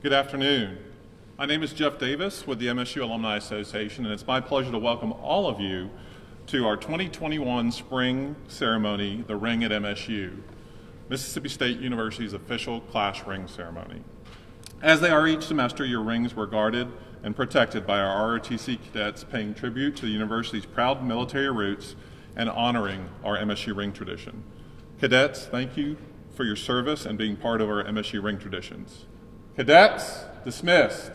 Good afternoon. My name is Jeff Davis with the MSU Alumni Association, and it's my pleasure to welcome all of you to our 2021 spring ceremony, the Ring at MSU, Mississippi State University's official class ring ceremony. As they are each semester, your rings were guarded and protected by our ROTC cadets, paying tribute to the university's proud military roots and honoring our MSU ring tradition. Cadets, thank you for your service and being part of our MSU ring traditions. Cadets, dismissed.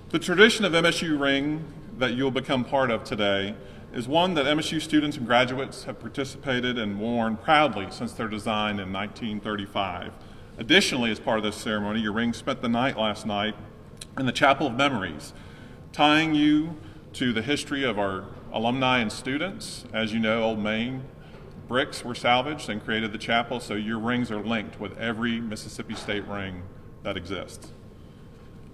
The tradition of MSU ring that you will become part of today is one that MSU students and graduates have participated and worn proudly since their design in 1935. Additionally, as part of this ceremony, your ring spent the night last night in the Chapel of Memories, tying you to the history of our alumni and students. As you know, Old Main bricks were salvaged and created the chapel, so your rings are linked with every Mississippi State ring that exists.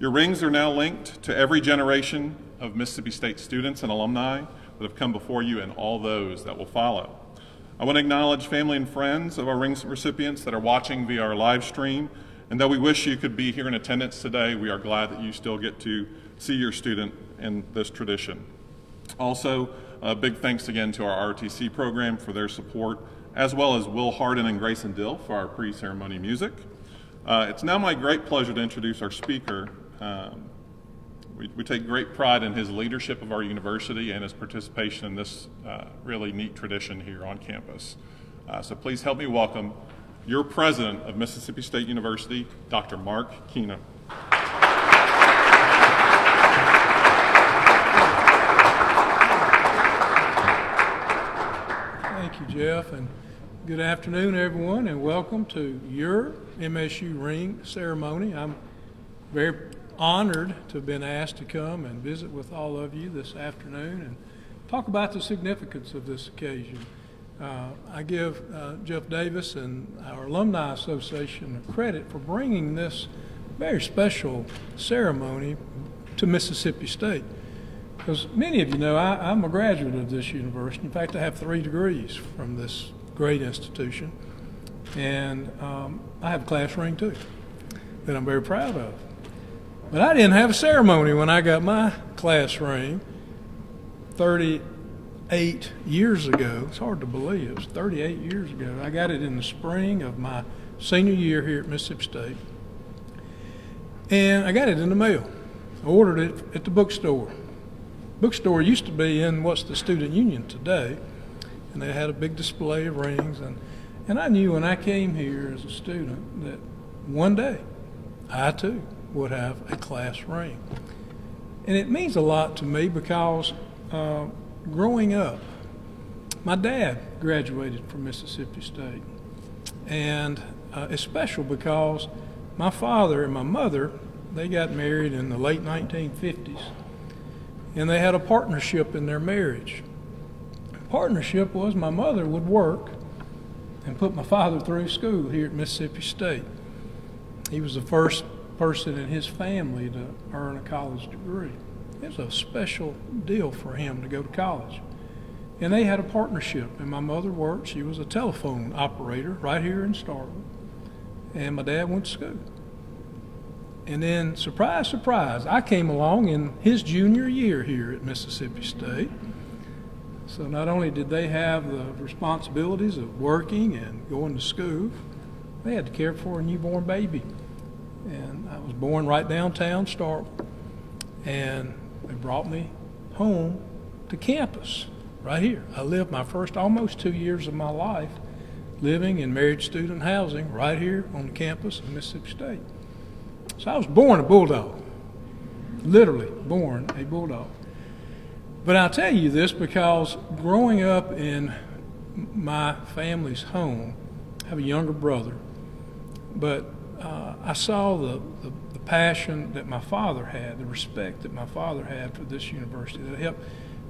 Your rings are now linked to every generation of Mississippi State students and alumni that have come before you and all those that will follow. I want to acknowledge family and friends of our ring recipients that are watching via our live stream, and though we wish you could be here in attendance today, we are glad that you still get to see your student in this tradition. Also, big thanks again to our ROTC program for their support, as well as Will Hardin and Grayson Dill for our pre-ceremony music. It's now my great pleasure to introduce our speaker. We take great pride in his leadership of our university and his participation in this really neat tradition here on campus. So please help me welcome your president of Mississippi State University, Dr. Mark Keenum. Thank you, Jeff, and good afternoon, everyone, and welcome to your MSU ring ceremony. I'm very honored to have been asked to come and visit with all of you this afternoon and talk about the significance of this occasion. I give Jeff Davis and our Alumni Association credit for bringing this very special ceremony to Mississippi State. Because many of you know, I'm a graduate of this university. In fact, I have 3 degrees from this great institution. And I have a class ring too that I'm very proud of. But I didn't have a ceremony when I got my class ring 38 years ago. It's hard to believe. It was 38 years ago. I got it in the spring of my senior year here at Mississippi State. And I got it in the mail. I ordered it at the bookstore. Bookstore used to be in what's the Student Union today, and they had a big display of rings. And I knew when I came here as a student that one day I too would have a class ring. And it means a lot to me because growing up, my dad graduated from Mississippi State. And it's special because my father and my mother, they got married in the late 1950s. And they had a partnership in their marriage. The partnership was my mother would work and put my father through school here at Mississippi State. He was the first person in his family to earn a college degree. It was a special deal for him to go to college. And they had a partnership, and my mother worked. She was a telephone operator right here in Starkville. And my dad went to school. And then, surprise, surprise, I came along in his junior year here at Mississippi State. So not only did they have the responsibilities of working and going to school, they had to care for a newborn baby. And I was born right downtown Starkville. And they brought me home to campus right here. I lived my first almost 2 years of my life living in married student housing right here on the campus of Mississippi State. So I was born a bulldog, literally born a bulldog. But I'll tell you this because growing up in my family's home, I have a younger brother, but I saw the passion that my father had, the respect that my father had for this university, that helped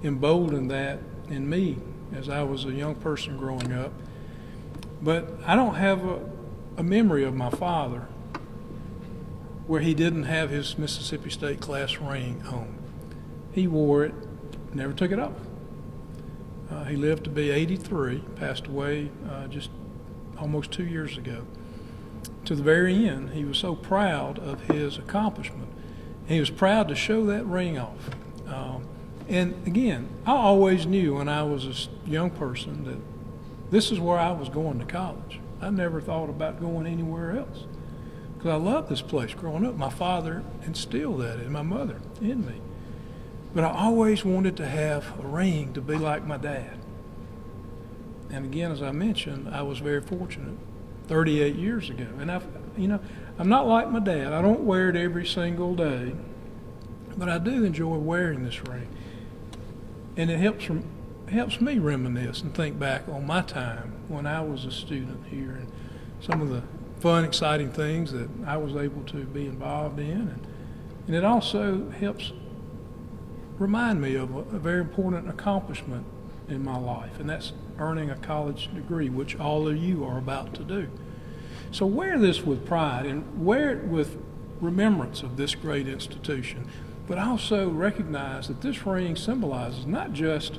embolden that in me as I was a young person growing up. But I don't have a memory of my father where he didn't have his Mississippi State class ring on. He wore it, never took it off. He lived to be 83, passed away just almost 2 years ago. To the very end, he was so proud of his accomplishment. And he was proud to show that ring off. And again, I always knew when I was a young person that this is where I was going to college. I never thought about going anywhere else because I loved this place growing up. My father instilled that in my mother, in me. But I always wanted to have a ring to be like my dad. And again, as I mentioned, I was very fortunate 38 years ago. And I'm not like my dad. I don't wear it every single day, but I do enjoy wearing this ring. And it helps me reminisce and think back on my time when I was a student here and some of the fun, exciting things that I was able to be involved in. And it also helps remind me of a very important accomplishment in my life, and that's earning a college degree, which all of you are about to do. So wear this with pride and wear it with remembrance of this great institution, but also recognize that this ring symbolizes not just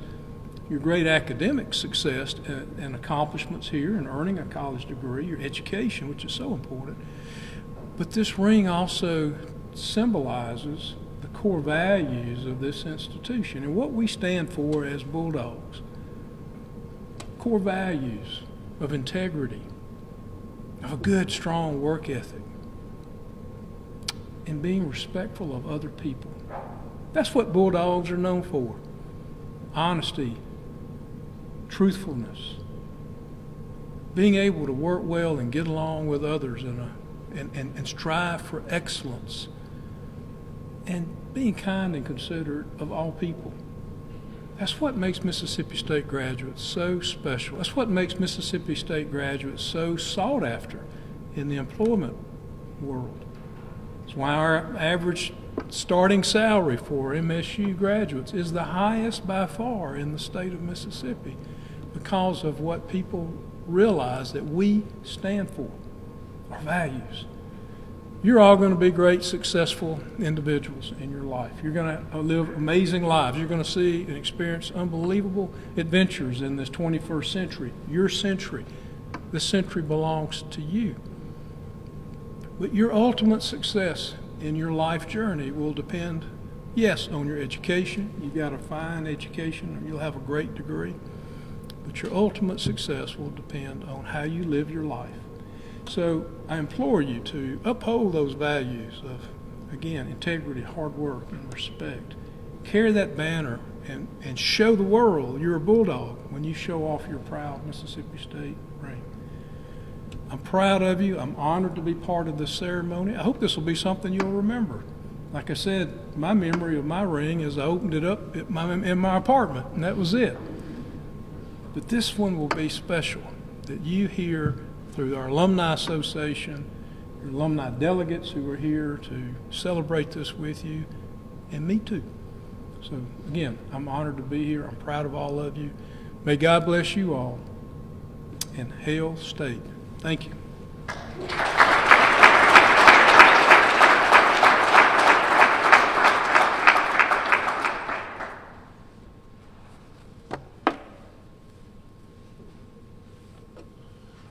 your great academic success and accomplishments here and earning a college degree, your education, which is so important, but this ring also symbolizes the core values of this institution and what we stand for as Bulldogs. Core values of integrity, of a good, strong work ethic, and being respectful of other people. That's what Bulldogs are known for. Honesty, truthfulness, being able to work well and get along with others and strive for excellence, and being kind and considerate of all people. That's what makes Mississippi State graduates so special. That's what makes Mississippi State graduates so sought after in the employment world. That's why our average starting salary for MSU graduates is the highest by far in the state of Mississippi because of what people realize that we stand for, our values. You're all going to be great, successful individuals in your life. You're going to live amazing lives. You're going to see and experience unbelievable adventures in this 21st century, your century. This century belongs to you. But your ultimate success in your life journey will depend, yes, on your education. You've got a fine education, or you'll have a great degree. But your ultimate success will depend on how you live your life. So I implore you to uphold those values of, again, integrity, hard work, and respect. Carry that banner and show the world you're a Bulldog when you show off your proud Mississippi State ring. I'm proud of you. I'm honored to be part of this ceremony. I hope this will be something you'll remember. Like I said, my memory of my ring is I opened it up in my apartment, and that was it. But this one will be special, that you hear through our Alumni Association, your alumni delegates who are here to celebrate this with you, and me too. So again, I'm honored to be here. I'm proud of all of you. May God bless you all, and hail State. Thank you.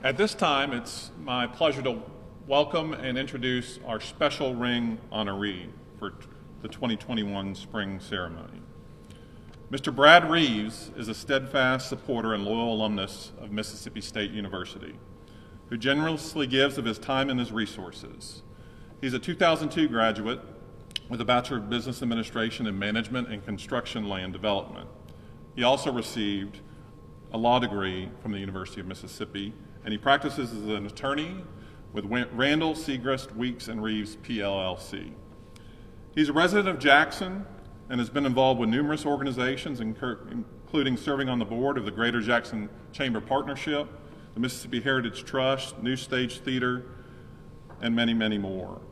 At this time, it's my pleasure to welcome and introduce our special ring honoree for the 2021 spring ceremony. Mr. Brad Reeves is a steadfast supporter and loyal alumnus of Mississippi State University, who generously gives of his time and his resources. He's a 2002 graduate with a Bachelor of Business Administration in Management and Construction Land Development. He also received a law degree from the University of Mississippi, and he practices as an attorney with Randall, Segrist, Weeks, and Reeves, PLLC. He's a resident of Jackson and has been involved with numerous organizations, including serving on the board of the Greater Jackson Chamber Partnership, the Mississippi Heritage Trust, New Stage Theater, and many, many more.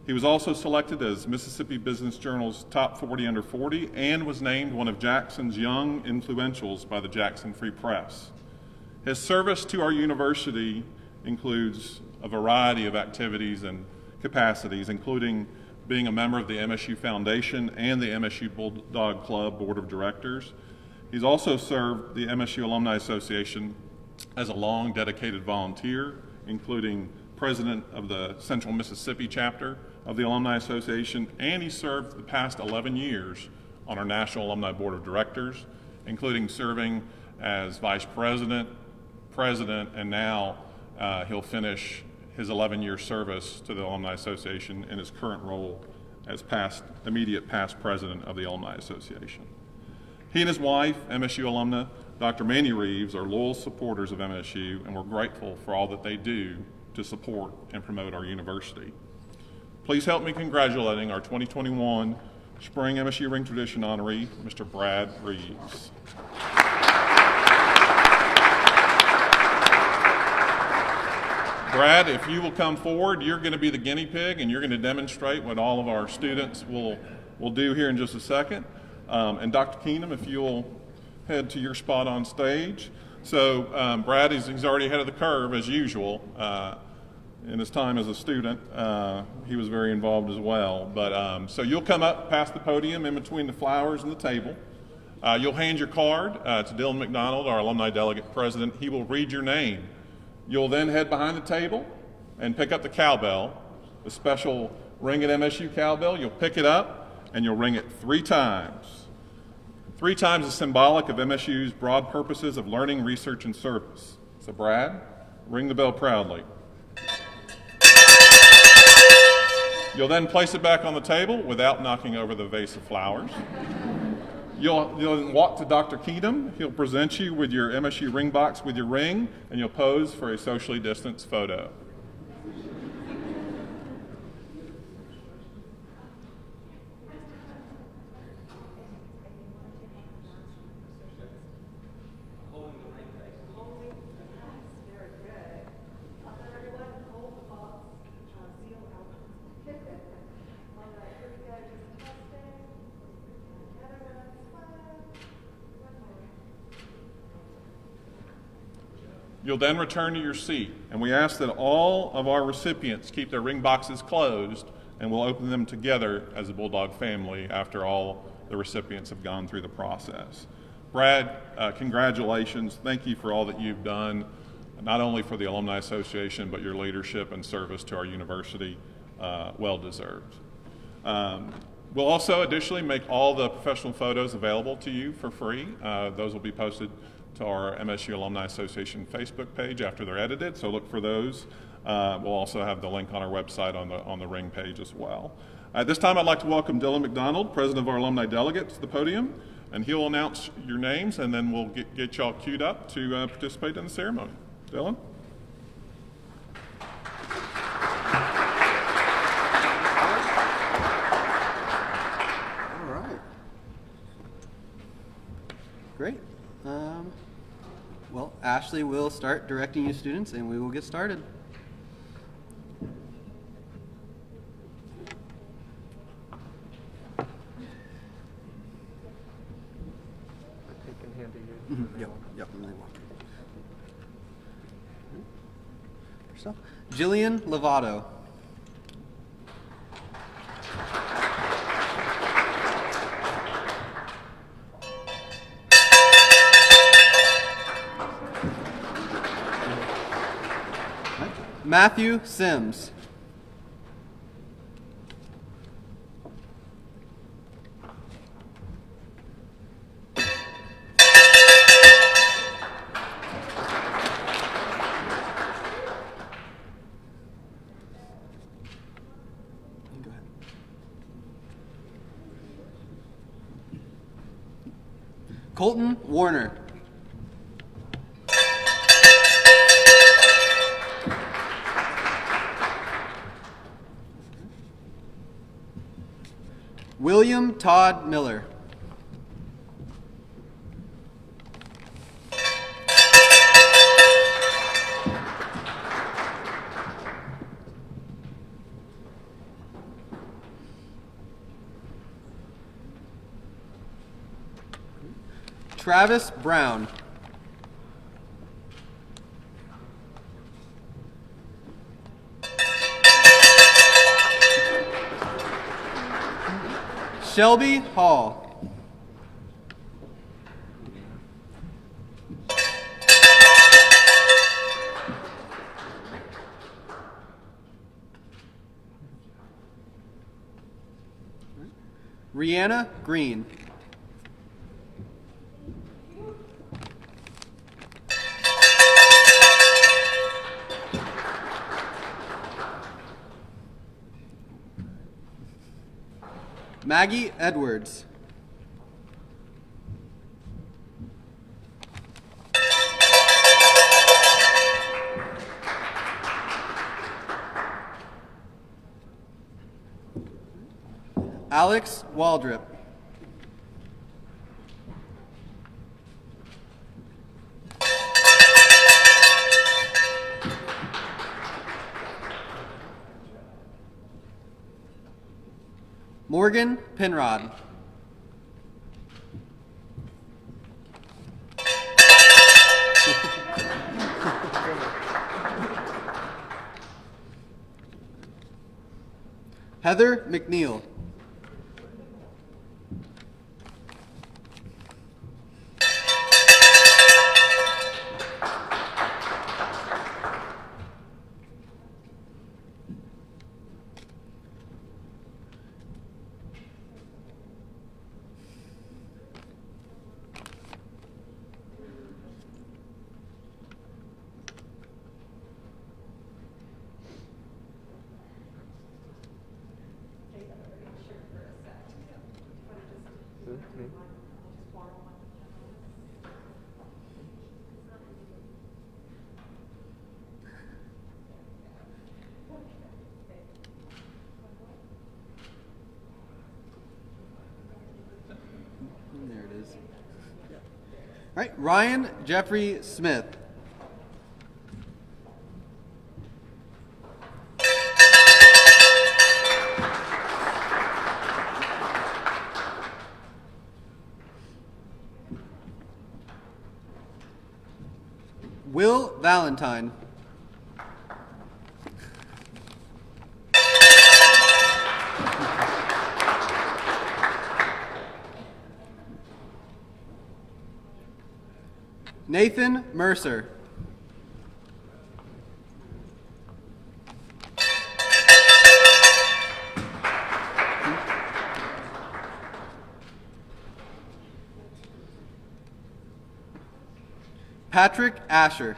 He was also selected as Mississippi Business Journal's Top 40 Under 40 and was named one of Jackson's Young Influentials by the Jackson Free Press. His service to our university includes a variety of activities and capacities, including being a member of the MSU Foundation and the MSU Bulldog Club Board of Directors. He's also served the MSU Alumni Association as a long dedicated volunteer, including president of the Central Mississippi chapter of the Alumni Association, and he served the past 11 years on our National Alumni Board of Directors, including serving as vice president, president, and now he'll finish his 11-year service to the Alumni Association in his current role as immediate past president of the Alumni Association. He and his wife, MSU alumna Dr. Manny Reeves, are loyal supporters of MSU, and we're grateful for all that they do to support and promote our university. Please help me congratulating our 2021 Spring MSU Ring Tradition honoree, Mr. Brad Reeves. Brad, if you will come forward, you're going to be the guinea pig, and you're going to demonstrate what all of our students will do here in just a second. And Dr. Keenum, if you'll head to your spot on stage. So Brad, he's already ahead of the curve, as usual. In his time as a student, he was very involved as well. But so you'll come up past the podium in between the flowers and the table. You'll hand your card to Dylan McDonald, our alumni delegate president. He will read your name. You'll then head behind the table and pick up the cowbell, the special Ring at MSU cowbell. You'll pick it up and you'll ring it 3 times. 3 times is symbolic of MSU's broad purposes of learning, research, and service. So Brad, ring the bell proudly. You'll then place it back on the table without knocking over the vase of flowers. You'll then walk to Dr. Keenum. He'll present you with your MSU ring box with your ring, and you'll pose for a socially distanced photo. You'll then return to your seat, and we ask that all of our recipients keep their ring boxes closed, and we'll open them together as a Bulldog family after all the recipients have gone through the process. Brad, congratulations. Thank you for all that you've done, not only for the Alumni Association, but your leadership and service to our university. Well deserved. We'll also additionally make all the professional photos available to you for free. Those will be posted to our MSU Alumni Association Facebook page after they're edited, so look for those. We'll also have the link on our website on the ring page as well. At this time, I'd like to welcome Dylan McDonald, president of our alumni delegate, to the podium, and he'll announce your names, and then we'll get y'all queued up to participate in the ceremony. Dylan? All right. Great. Well, Ashley will start directing you students, and we will get started. Yep. And they walk. Yourself. Jillian Lovato. Matthew Sims. Go ahead. Colton Warner. William Todd Miller. Travis Brown. Shelby Hall. Rihanna Green. Maggie Edwards. Alex Waldrop. Morgan Penrod. Heather McNeil. There it is. All right, Ryan Jeffrey Smith. Will Valentine. Nathan Mercer. Patrick Asher.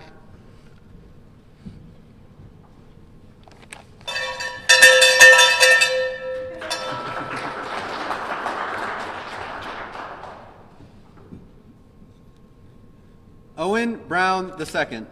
Owen Brown II.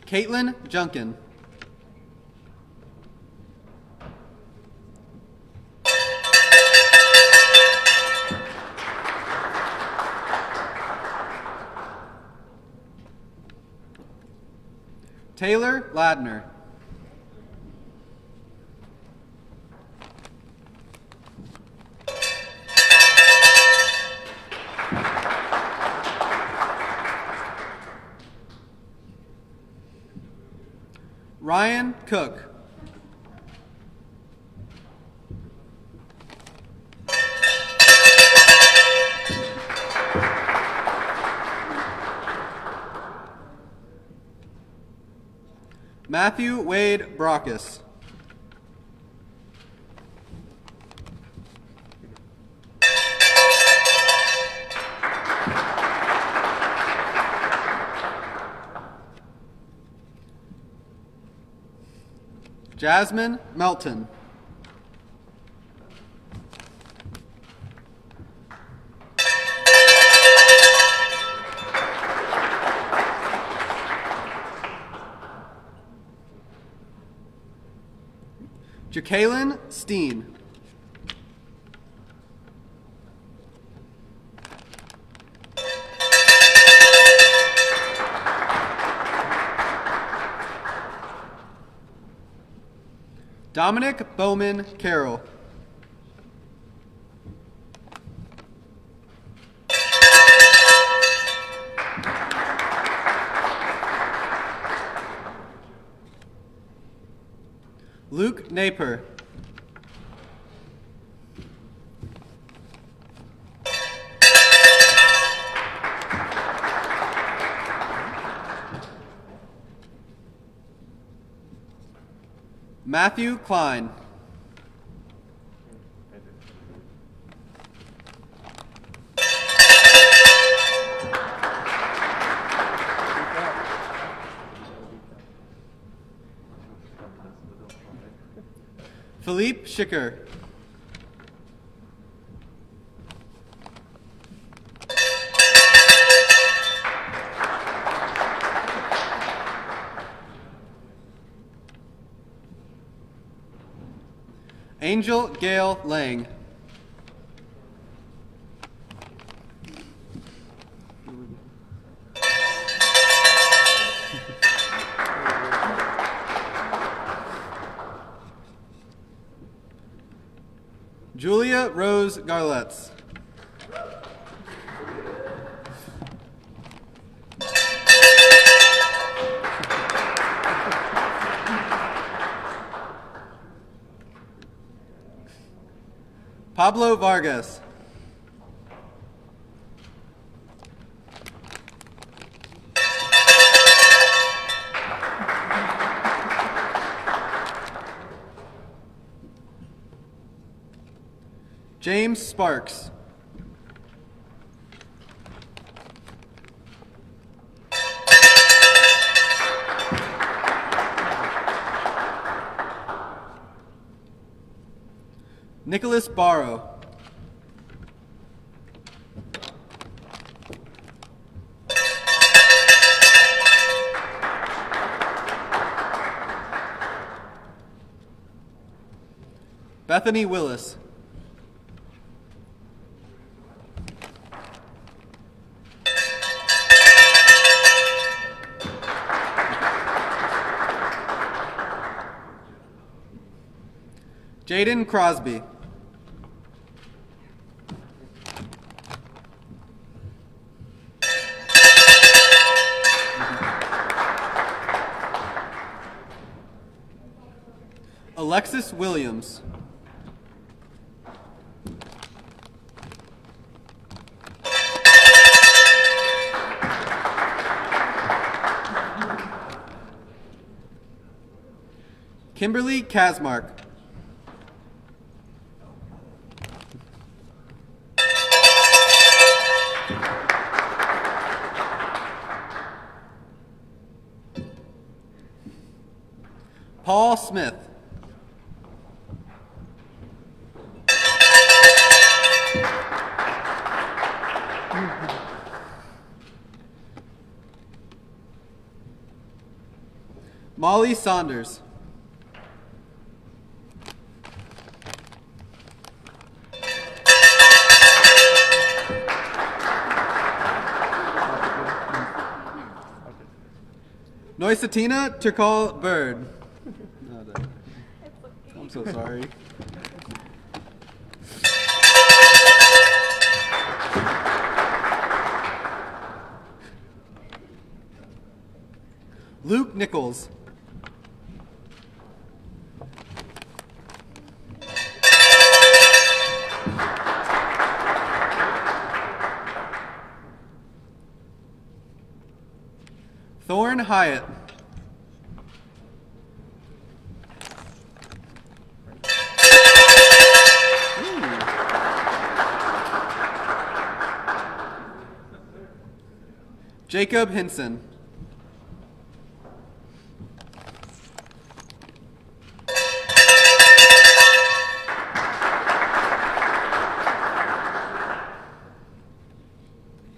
Caitlin Junkin. Taylor Ladner. Ryan Cook. Matthew Wade Brockus. Jasmine Melton. Jacqueline Steen. Dominic Bowman Carroll. Napier. Matthew Klein. Philippe Schicker. Angel Gail Lang. Julia Rose Garletz. Pablo Vargas. James Sparks. Nicholas Barrow. Bethany Willis. Jaden Crosby. Alexis Williams. Kimberly Kasmark. Paul Smith. Molly Saunders. Noisatina Turkal Bird. I'm so sorry. Luke Nichols. Thorne Hyatt. Jacob Hinson.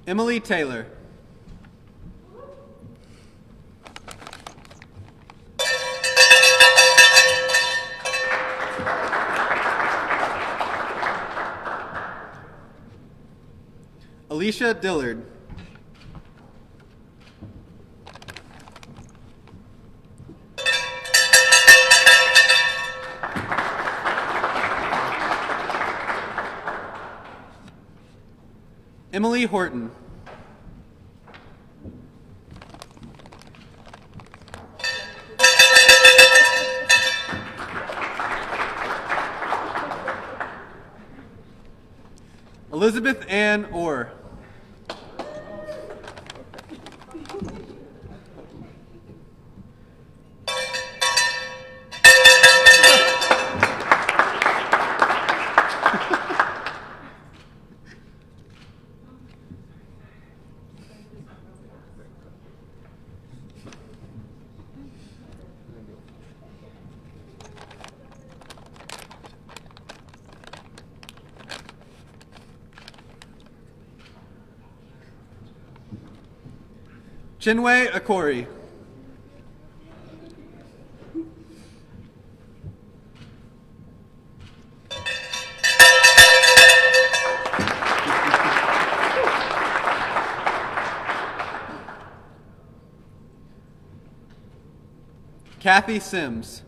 Emily Taylor. Alicia Dillard. Emily Horton. Elizabeth Ann Orr. Chinwe Akori. Kathy Sims.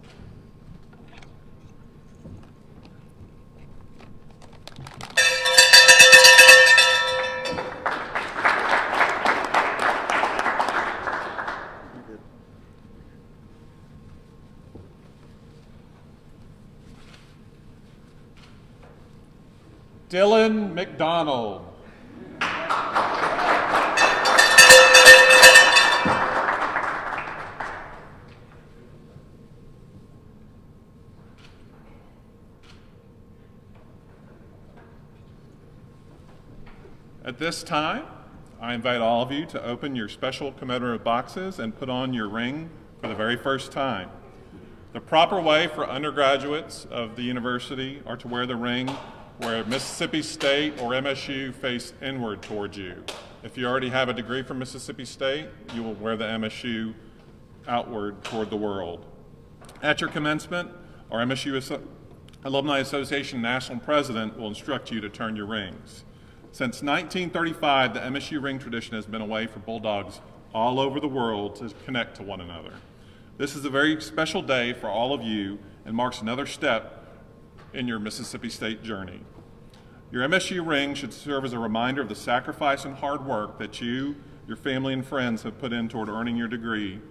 Dylan McDonald. At this time, I invite all of you to open your special commemorative boxes and put on your ring for the very first time. The proper way for undergraduates of the university are to wear the ring where Mississippi State or MSU face inward towards you. If you already have a degree from Mississippi State, you will wear the MSU outward toward the world. At your commencement, our MSU Alumni Association National President will instruct you to turn your rings. Since 1935, the MSU ring tradition has been a way for Bulldogs all over the world to connect to one another. This is a very special day for all of you and marks another step in your Mississippi State journey. Your MSU ring should serve as a reminder of the sacrifice and hard work that you, your family, and friends have put in toward earning your degree,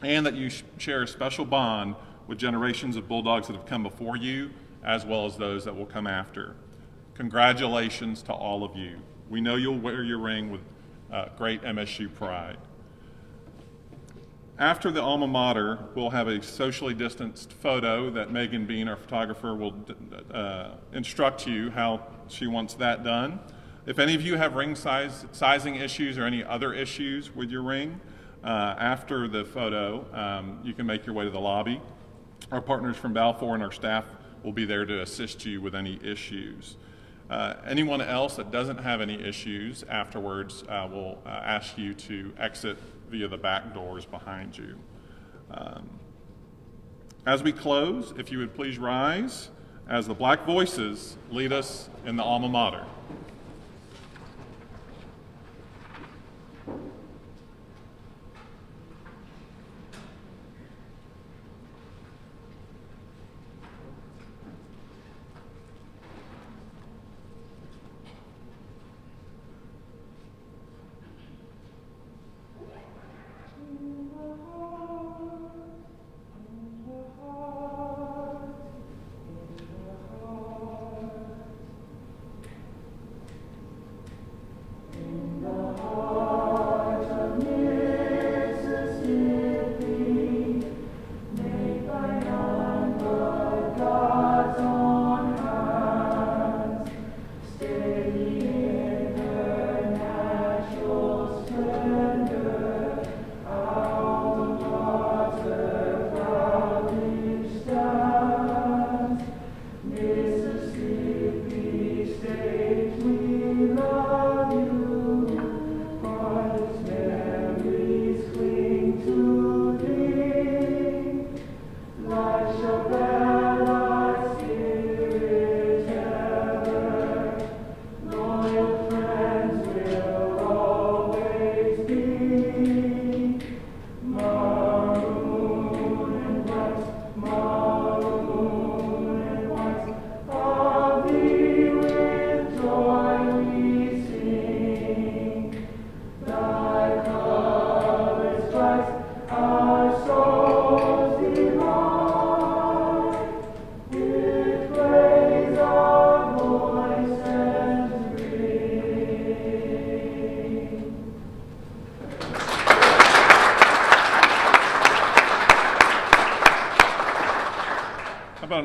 and that you share a special bond with generations of Bulldogs that have come before you, as well as those that will come after. Congratulations to all of you. We know you'll wear your ring with great MSU pride. After the alma mater, we'll have a socially distanced photo that Megan Bean, our photographer, will instruct you how she wants that done. If any of you have ring sizing issues or any other issues with your ring, after the photo, you can make your way to the lobby. Our partners from Balfour and our staff will be there to assist you with any issues. Anyone else that doesn't have any issues afterwards will ask you to exit via the back doors behind you. As we close, if you would please rise as the Black Voices lead us in the alma mater.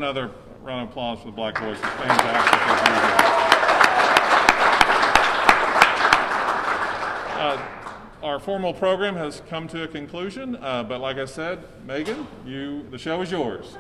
another round of applause for the Black Boys? It's fantastic as usual. Our formal program has come to a conclusion, but like I said, Megan, the show is yours.